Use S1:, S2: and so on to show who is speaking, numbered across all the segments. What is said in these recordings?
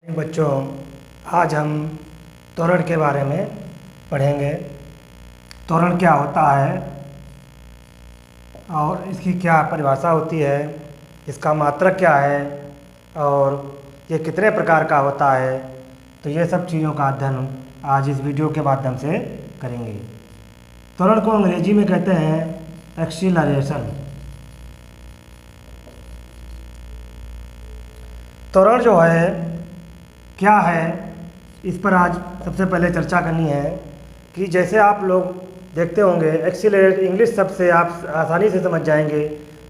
S1: बच्चों, आज हम त्वरण के बारे में पढ़ेंगे। त्वरण क्या होता है और इसकी क्या परिभाषा होती है, इसका मात्रक क्या है और ये कितने प्रकार का होता है। तो ये सब चीज़ों का अध्ययन आज इस वीडियो के माध्यम से करेंगे। त्वरण को अंग्रेजी में कहते हैं एक्सीलरेशन। त्वरण जो है क्या है, इस पर आज सबसे पहले चर्चा करनी है कि जैसे आप लोग देखते होंगे एक्सीलरेट इंग्लिश शब्द से आप आसानी से समझ जाएंगे।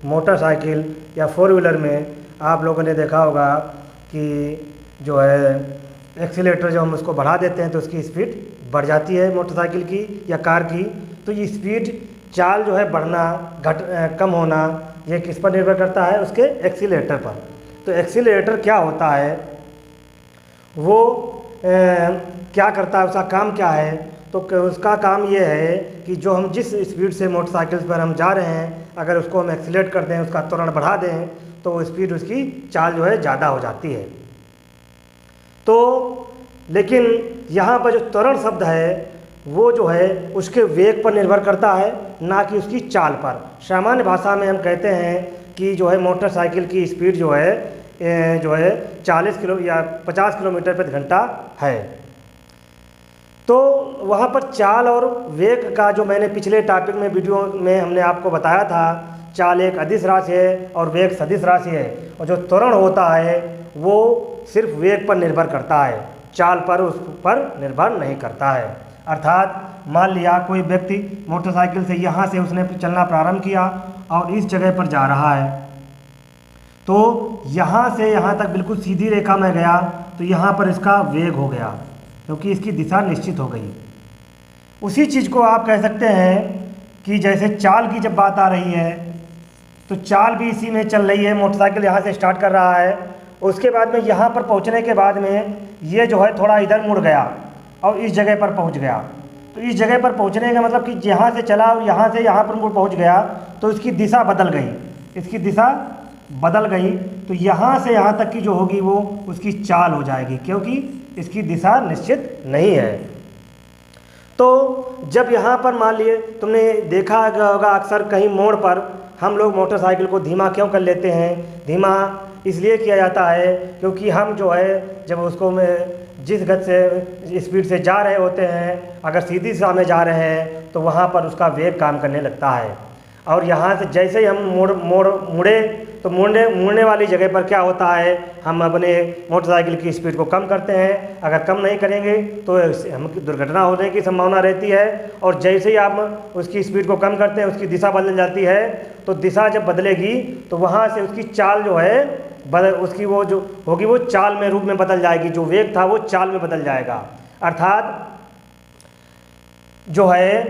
S1: मोटरसाइकिल या फोर व्हीलर में आप लोगों ने देखा होगा कि जो है एक्सीलेटर जो हम उसको बढ़ा देते हैं तो उसकी स्पीड बढ़ जाती है मोटरसाइकिल की या कार की। तो ये स्पीड चाल जो है बढ़ना कम होना ये किस पर निर्भर करता है, उसके एक्सीलेटर पर। तो एक्सीलरेटर क्या होता है, वो क्या करता है, उसका काम क्या है। तो उसका काम ये है कि जो हम जिस स्पीड से मोटरसाइकिल पर हम जा रहे हैं, अगर उसको हम एक्सीलेट कर दें, उसका त्वरण बढ़ा दें, तो वो स्पीड उसकी चाल जो है ज़्यादा हो जाती है। तो लेकिन यहाँ पर जो त्वरण शब्द है वो जो है उसके वेग पर निर्भर करता है, ना कि उसकी चाल पर। सामान्य भाषा में हम कहते हैं कि जो है मोटरसाइकिल की स्पीड जो है 40 किलो या 50 किलोमीटर प्रति घंटा है। तो वहाँ पर चाल और वेग का जो मैंने पिछले टॉपिक में वीडियो में हमने आपको बताया था, चाल एक अदिश राशि है और वेग सदिश राशि है। और जो त्वरण होता है वो सिर्फ वेग पर निर्भर करता है, चाल पर उस पर निर्भर नहीं करता है। अर्थात मान लिया कोई व्यक्ति मोटरसाइकिल से यहाँ से उसने चलना प्रारंभ किया और इस जगह पर जा रहा है, तो यहाँ से यहाँ तक बिल्कुल सीधी रेखा में गया तो यहाँ पर इसका वेग हो गया, क्योंकि इसकी दिशा निश्चित हो गई। उसी चीज़ को आप कह सकते हैं कि जैसे चाल की जब बात आ रही है तो चाल भी इसी में चल रही है। मोटरसाइकिल यहाँ से स्टार्ट कर रहा है, उसके बाद में यहाँ पर पहुँचने के बाद में ये जो है थोड़ा इधर मुड़ गया और इस जगह पर पहुँच गया। तो इस जगह पर पहुँचने का मतलब कि यहाँ से चला और यहाँ से यहाँ पर पहुँच गया तो इसकी दिशा बदल गई, इसकी दिशा बदल गई। तो यहाँ से यहाँ तक की जो होगी वो उसकी चाल हो जाएगी, क्योंकि इसकी दिशा निश्चित नहीं है। तो जब यहाँ पर मान लिए तुमने देखा होगा अक्सर कहीं मोड़ पर हम लोग मोटरसाइकिल को धीमा क्यों कर लेते हैं। धीमा इसलिए किया जाता है क्योंकि हम जो है जब उसको जिस गति से स्पीड से जा रहे होते हैं, अगर सीधी दिशा में जा रहे हैं तो वहाँ पर उसका वेग काम करने लगता है। और यहाँ से जैसे ही हम मुड़े तो मुड़ने वाली जगह पर क्या होता है, हम अपने मोटरसाइकिल की स्पीड को कम करते हैं। अगर कम नहीं करेंगे तो हम दुर्घटना होने की संभावना रहती है। और जैसे ही आप उसकी स्पीड को कम करते हैं उसकी दिशा बदल जाती है। तो दिशा जब बदलेगी तो वहाँ से उसकी चाल जो है उसकी वो जो होगी वो चाल में रूप में बदल जाएगी, जो वेग था वो चाल में बदल जाएगा। अर्थात जो है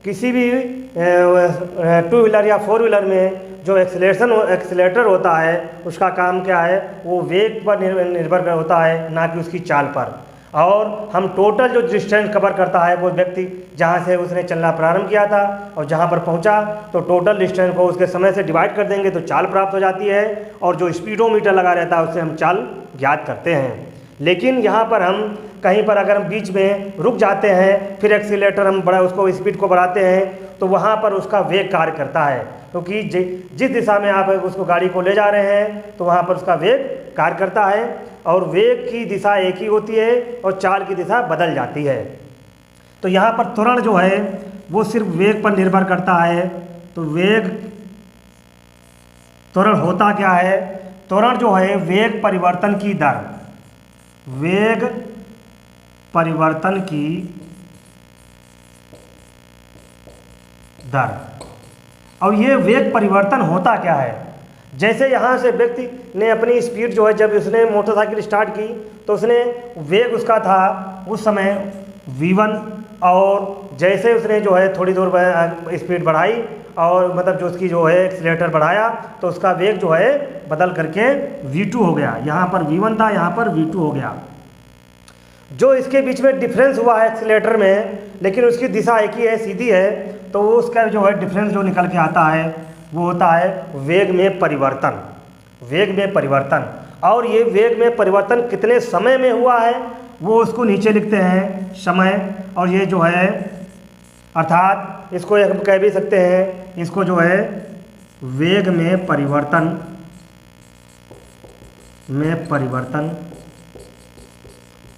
S1: किसी भी टू व्हीलर या फोर व्हीलर में जो एक्सीलेटर होता है उसका काम क्या है, वो वेग पर निर्भर होता है, ना कि उसकी चाल पर। और हम टोटल जो डिस्टेंस कवर करता है वो व्यक्ति जहाँ से उसने चलना प्रारंभ किया था और जहाँ पर पहुँचा, तो टोटल डिस्टेंस को उसके समय से डिवाइड कर देंगे तो चाल प्राप्त हो जाती है। और जो स्पीडोमीटर लगा रहता है उससे हम चाल ज्ञात करते हैं। लेकिन यहाँ पर हम कहीं पर अगर हम बीच में रुक जाते हैं, फिर एक्सीलेटर हम उसको स्पीड को बढ़ाते हैं, तो वहाँ पर उसका वेग कार्य करता है, क्योंकि जिस दिशा में आप उसको गाड़ी को ले जा रहे हैं तो वहाँ पर उसका वेग कार्य करता है। और वेग की दिशा एक ही होती है और चाल की दिशा बदल जाती है। तो यहाँ पर त्वरण जो है वो सिर्फ वेग पर निर्भर करता है। तो त्वरण होता क्या है, त्वरण जो है वेग परिवर्तन की दर, वेग परिवर्तन की दर। और ये वेग परिवर्तन होता क्या है, जैसे यहाँ से व्यक्ति ने अपनी स्पीड जो है जब उसने मोटरसाइकिल स्टार्ट की तो उसने वेग उसका था उस समय v1, और जैसे उसने जो है थोड़ी दूर स्पीड बढ़ाई और मतलब जो उसकी जो है एक्सीलेटर बढ़ाया तो उसका वेग जो है बदल करके v2 हो गया। यहाँ पर v1 था, यहाँ पर v2 हो गया। जो इसके बीच में डिफरेंस हुआ है एक्सीलेटर में, लेकिन उसकी दिशा एक ही है, सीधी है, तो वो उसका जो है डिफरेंस जो निकल के आता है वो होता है वेग में परिवर्तन। वेग में परिवर्तन। और ये वेग में परिवर्तन कितने समय में हुआ है वो उसको नीचे लिखते हैं समय। और ये जो है अर्थात इसको हम कह भी सकते हैं, इसको जो है वेग में परिवर्तन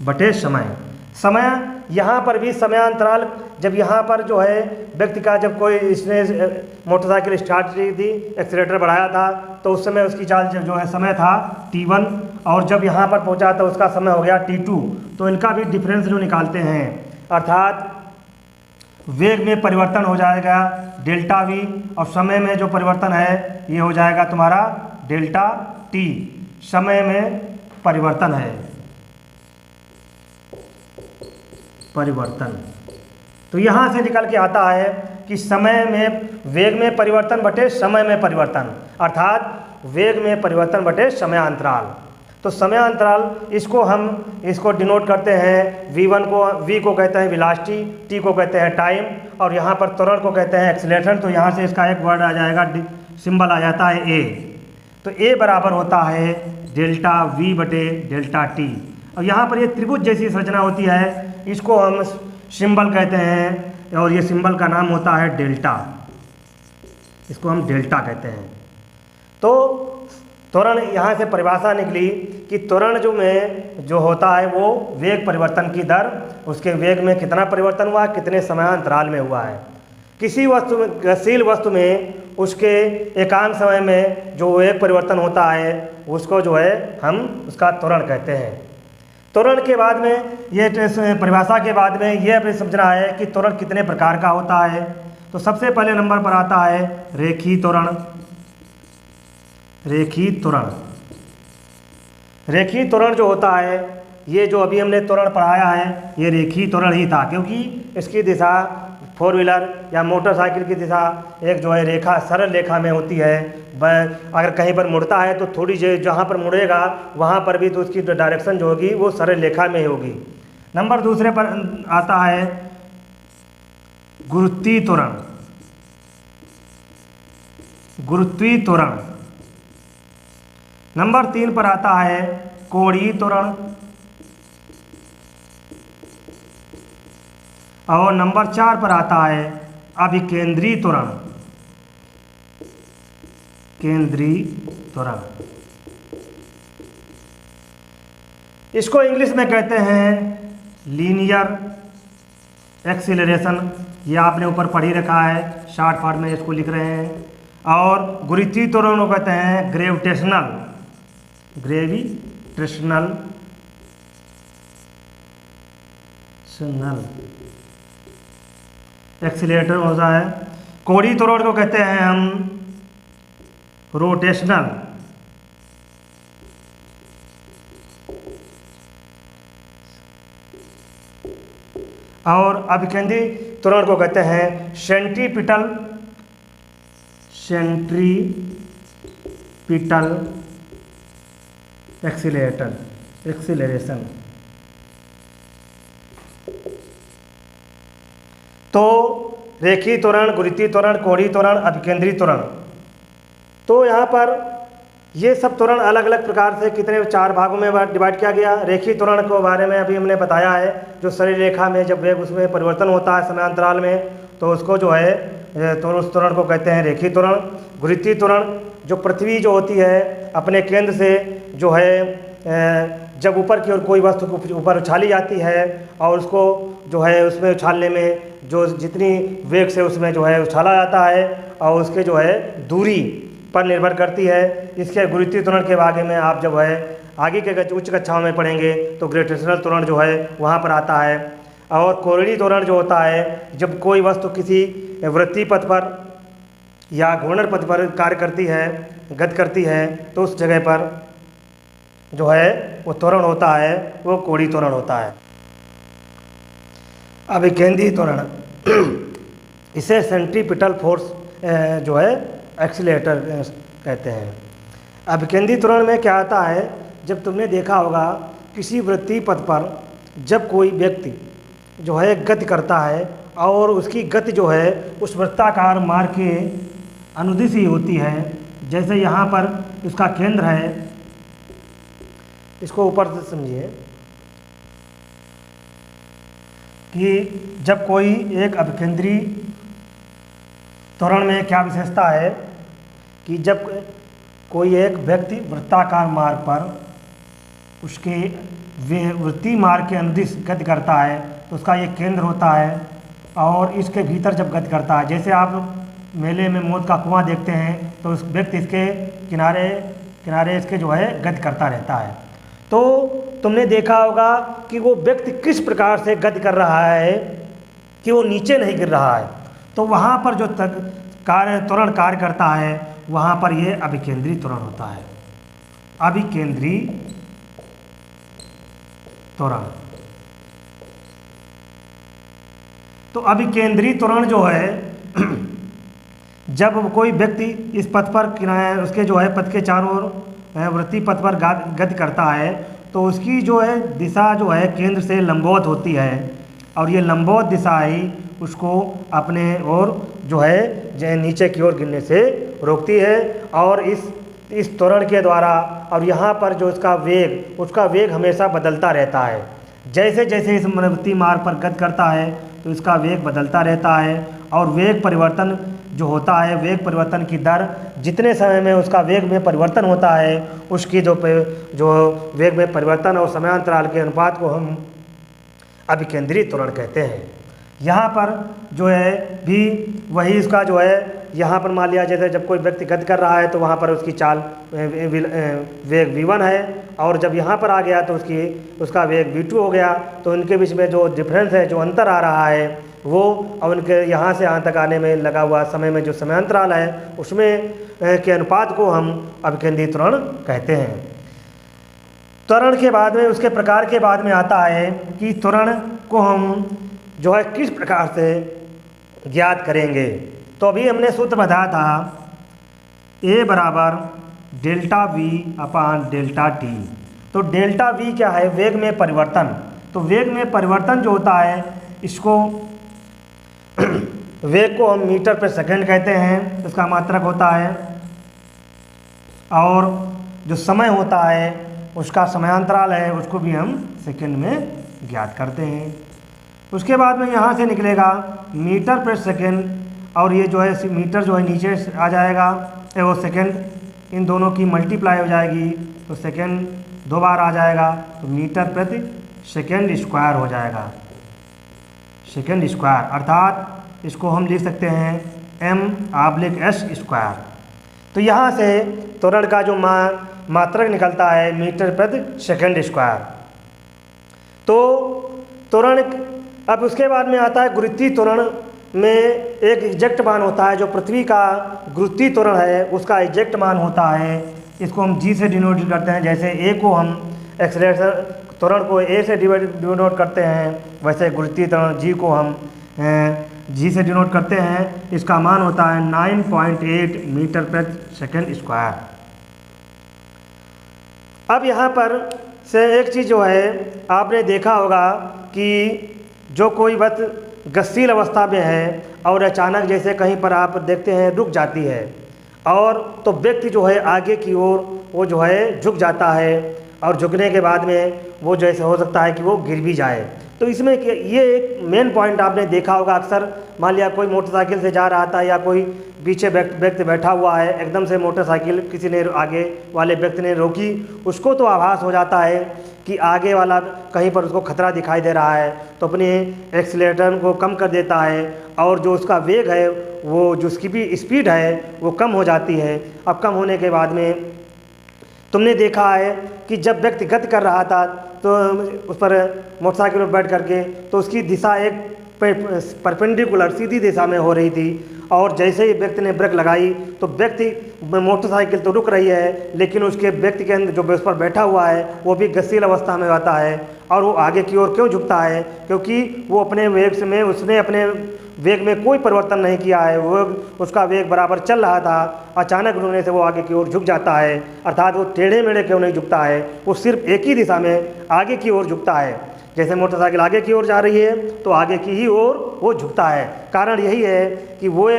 S1: बटे समय। समय यहाँ पर भी समयांतराल, जब यहाँ पर जो है व्यक्ति का, जब कोई इसने मोटरसाइकिल स्टार्ट की थी, एक्सीलेटर बढ़ाया था, तो उस समय उसकी चाल जो है समय था t1, और जब यहाँ पर पहुँचा तो उसका समय हो गया t2। तो इनका भी डिफरेंस जो निकालते हैं, अर्थात वेग में परिवर्तन हो जाएगा डेल्टा v, और समय में जो परिवर्तन है ये हो जाएगा तुम्हारा डेल्टा t। समय में परिवर्तन है, परिवर्तन। तो यहाँ से निकल के आता है कि समय में वेग में परिवर्तन बटे समय में परिवर्तन, अर्थात वेग में परिवर्तन बटे समयांतराल। तो समयांतराल इसको डिनोट करते हैं, v को कहते हैं वेलोसिटी, t को कहते हैं टाइम, और यहाँ पर त्वरण को कहते हैं एक्सीलरेशन। तो यहाँ से इसका एक वर्ड आ जाएगा, सिंबल आ जाता है a। तो a बराबर होता है डेल्टा v बटे डेल्टा t। और यहाँ पर ये त्रिभुज जैसी संरचना होती है, इसको हम सिंबल कहते हैं, और ये सिंबल का नाम होता है डेल्टा, इसको हम डेल्टा कहते हैं। तो त्वरण, यहाँ से परिभाषा निकली कि त्वरण जो होता है वो वेग परिवर्तन की दर, उसके वेग में कितना परिवर्तन हुआ, कितने समयांतराल में हुआ है। किसी वस्तु में, गतिशील वस्तु में, उसके एकांक समय में जो वेग परिवर्तन होता है उसको जो है हम उसका त्वरण कहते हैं। त्वरण के बाद में, ये परिभाषा के बाद में यह भी समझना है कि त्वरण कितने प्रकार का होता है। तो सबसे पहले नंबर पर आता है रेखीय त्वरण। रेखीय त्वरण, रेखीय त्वरण जो होता है, ये जो अभी हमने त्वरण पढ़ाया है ये रेखीय त्वरण ही था, क्योंकि इसकी दिशा फोर व्हीलर या मोटरसाइकिल की दिशा एक जो है रेखा, सरल रेखा में होती है। अगर कहीं पर मुड़ता है तो थोड़ी जहाँ पर मुड़ेगा वहाँ पर भी तो उसकी डायरेक्शन जो होगी वो सरल रेखा में ही होगी। नंबर दूसरे पर आता है गुरुत्वीय त्वरण। गुरुत्वीय त्वरण। नंबर 3 पर आता है कोणीय त्वरण। और नंबर 4 पर आता है अभिकेंद्रीय त्वरण। केंद्रीय त्वरण, इसको इंग्लिश में कहते हैं लीनियर एक्सीलरेशन। ये आपने ऊपर पढ़ ही रखा है, शॉर्ट फॉर्म में इसको लिख रहे हैं। और गुरुत्वीय त्वरण को कहते हैं ग्रेविटेशनल एक्सीलरेटर होता है। कोणीय त्वरण को कहते हैं हम रोटेशनल। और अभिकेंद्रीय त्वरण को कहते हैं सेंट्रीपिटल एक्सीलरेशन। तो रेखीय त्वरण, गुरुत्वीय त्वरण, कोणीय त्वरण, अभिकेंद्रीय त्वरण। तो यहाँ पर ये सब त्वरण अलग अलग प्रकार से कितने 4 भागों में डिवाइड किया गया। रेखीय त्वरण के बारे में अभी हमने बताया है, जो सरल रेखा में जब वेग उसमें परिवर्तन होता है समयांतराल में, तो उसको जो है तो उस त्वरण को कहते हैं रेखीय त्वरण। गुरुत्वीय त्वरण, जो पृथ्वी जो होती है अपने केंद्र से जो है जब ऊपर की ओर कोई वस्तु को ऊपर उछाली जाती है और उसको जो है उसमें उछालने में जो जितनी वेग से उसमें जो है उछाला जाता है और उसके जो है दूरी पर निर्भर करती है। इसके गुरुत्वीय त्वरण के बारे में आप जब है आगे के उच्च कक्षाओं में पढ़ेंगे तो ग्रेविटेशनल त्वरण जो है वहाँ पर आता है। और कोणीय त्वरण जो होता है, जब कोई वस्तु किसी वृत्तीय पथ पर या घूर्णन पथ पर कार्य करती है, गति करती है, तो उस जगह पर जो है वो त्वरण होता है, वो कोणीय त्वरण होता है। अभिकेंद्रीय त्वरण, इसे सेंट्रीपिटल फोर्स जो है एक्सीलरेटर कहते हैं। अभिकेंद्रीय त्वरण में क्या आता है, जब तुमने देखा होगा किसी वृत्तीय पथ पर जब कोई व्यक्ति जो है गति करता है और उसकी गति जो है उस वृत्ताकार मार्ग के अनुदिश ही होती है। जैसे यहाँ पर उसका केंद्र है इसको ऊपर से समझिए कि जब कोई एक अभिकेंद्री त्वरण में क्या विशेषता है कि जब कोई एक व्यक्ति वृत्ताकार मार्ग पर उसके वृत्तीय मार्ग के अनुदिश गति करता है तो उसका ये केंद्र होता है, और इसके भीतर जब गति करता है, जैसे आप मेले में मौत का कुआं देखते हैं तो उस व्यक्ति इसके किनारे किनारे इसके जो है गति करता रहता है। तो तुमने देखा होगा कि वो व्यक्ति किस प्रकार से गति कर रहा है कि वो नीचे नहीं गिर रहा है। तो वहाँ पर जो त्वरण कार्य करता है वहाँ पर ये अभिकेंद्री त्वरण होता है, अभिकेंद्री त्वरण। तो अभिकेंद्री त्वरण जो है जब कोई व्यक्ति इस पथ पर किनारे उसके जो है पथ के चारों ओर वृत्तीय पथ पर गति करता है तो उसकी जो है दिशा जो है केंद्र से लंबवत होती है, और ये लंबवत दिशा ही उसको अपने ओर जो है नीचे की ओर गिरने से रोकती है। और इस त्वरण के द्वारा, और यहाँ पर जो उसका वेग हमेशा बदलता रहता है। जैसे जैसे इस वृत्तीय मार्ग पर गति करता है तो इसका वेग बदलता रहता है, और वेग परिवर्तन जो होता है, वेग परिवर्तन की दर जितने समय में उसका वेग में परिवर्तन होता है उसकी जो वेग में परिवर्तन और समयांतराल के अनुपात को हम अभिकेंद्री त्वरण कहते हैं। यहाँ पर जो है भी वही इसका जो है, यहाँ पर मान लिया जैसे जब कोई व्यक्ति गति कर रहा है तो वहाँ पर उसकी चाल वेग v1 है, और जब यहाँ पर आ गया तो उसका वेग v2 हो गया। तो उनके बीच में जो डिफरेंस है, जो अंतर आ रहा है वो, और उनके यहाँ से यहाँ तक आने में लगा हुआ समय में जो समयांतराल है उसमें के अनुपात को हम अभिकेंद्री त्वरण कहते हैं। त्वरण के बाद में उसके प्रकार के बाद में आता है कि त्वरण को हम जो है किस प्रकार से ज्ञात करेंगे। तो अभी हमने सूत्र बताया था A बराबर delta V upon delta T. तो डेल्टा वी क्या है? वेग में परिवर्तन। तो वेग में परिवर्तन जो होता है इसको वेग को हम मीटर पर सेकंड कहते हैं, इसका मात्रक होता है, और जो समय होता है उसका समयांतराल है उसको भी हम सेकंड में ज्ञात करते हैं। उसके बाद में यहाँ से निकलेगा मीटर पर सेकंड, और ये जो है मीटर जो है नीचे आ जाएगा, वो सेकंड, इन दोनों की मल्टीप्लाई हो जाएगी तो सेकंड दो बार आ जाएगा, तो मीटर प्रति सेकंड स्क्वायर हो जाएगा, सेकंड स्क्वायर। अर्थात इसको हम लिख सकते हैं m/s स्क्वायर। तो यहाँ से त्वरण का जो मात्रक निकलता है मीटर प्रति सेकंड स्क्वायर। तो त्वरण, अब उसके बाद में आता है गुरुत्वीय त्वरण में एक एग्जैक्ट मान होता है, जो पृथ्वी का गुरुत्वीय त्वरण है उसका एग्जैक्ट मान होता है। इसको हम g से डिनोट करते हैं, जैसे a को हम एक्सेलरेशन त्वरण को a से डिनोट करते हैं, वैसे गुरुत्वीय त्वरण g को हम g से डिनोट करते हैं। इसका मान होता है 9.8 मीटर प्रति सेकंड स्क्वायर। अब यहाँ पर से एक चीज़ जो है आपने देखा होगा कि जो कोई वस्तु गतिशील अवस्था में है और अचानक जैसे कहीं पर आप देखते हैं रुक जाती है, और तो व्यक्ति जो है आगे की ओर वो जो है झुक जाता है, और झुकने के बाद में वो जैसे हो सकता है कि वो गिर भी जाए। तो इसमें ये एक मेन पॉइंट आपने देखा होगा, अक्सर मान लिया कोई मोटरसाइकिल से जा रहा था या कोई पीछे व्यक्ति बैठा हुआ है, एकदम से मोटरसाइकिल किसी ने आगे वाले व्यक्ति ने रोकी, उसको तो आभास हो जाता है कि आगे वाला कहीं पर उसको खतरा दिखाई दे रहा है, तो अपने एक्सीलरेटर को कम कर देता है, और जो उसका वेग है वो जो उसकी भी स्पीड है वो कम हो जाती है। अब कम होने के बाद में तुमने देखा है कि जब व्यक्ति गति कर रहा था तो उस पर मोटरसाइकिल पर बैठ करके तो उसकी दिशा एक परपेंडिकुलर सीधी दिशा में हो रही थी, और जैसे ही व्यक्ति ने ब्रेक लगाई तो मोटरसाइकिल तो रुक रही है, लेकिन उसके व्यक्ति के अंदर जो उस पर बैठा हुआ है वो भी गतिशील अवस्था में आता है, और वो आगे की ओर क्यों झुकता है? क्योंकि वो अपने वेग में उसने अपने वेग में कोई परिवर्तन नहीं किया है, वो उसका वेग बराबर चल रहा था, अचानक रुकने से वो आगे की ओर झुक जाता है। अर्थात वो टेढ़े मेढ़े क्यों नहीं झुकता है, वो सिर्फ एक ही दिशा में आगे की ओर झुकता है। जैसे मोटरसाइकिल आगे की ओर जा रही है तो आगे की ही ओर वो झुकता है। कारण यही है कि वो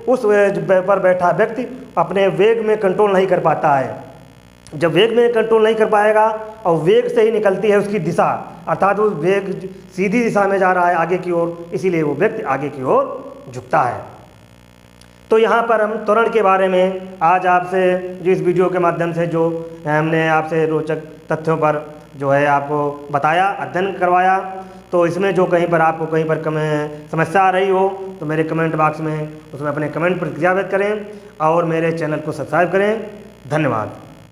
S1: उस पर बैठा व्यक्ति अपने वेग में कंट्रोल नहीं कर पाता है, जब वेग में कंट्रोल नहीं कर पाएगा और वेग से ही निकलती है उसकी दिशा, अर्थात वो वेग सीधी दिशा में जा रहा है आगे की ओर, इसीलिए वो व्यक्ति आगे की ओर झुकता है। तो यहाँ पर हम त्वरण के बारे में आज आपसे जो इस वीडियो के माध्यम से जो हमने आपसे रोचक तथ्यों पर जो है आपको बताया, अध्ययन करवाया, तो इसमें जो कहीं पर आपको कहीं पर समस्या आ रही हो तो मेरे कमेंट बॉक्स में उसमें अपने कमेंट प्रतिक्रिया व्यक्त करें और मेरे चैनल को सब्सक्राइब करें। धन्यवाद।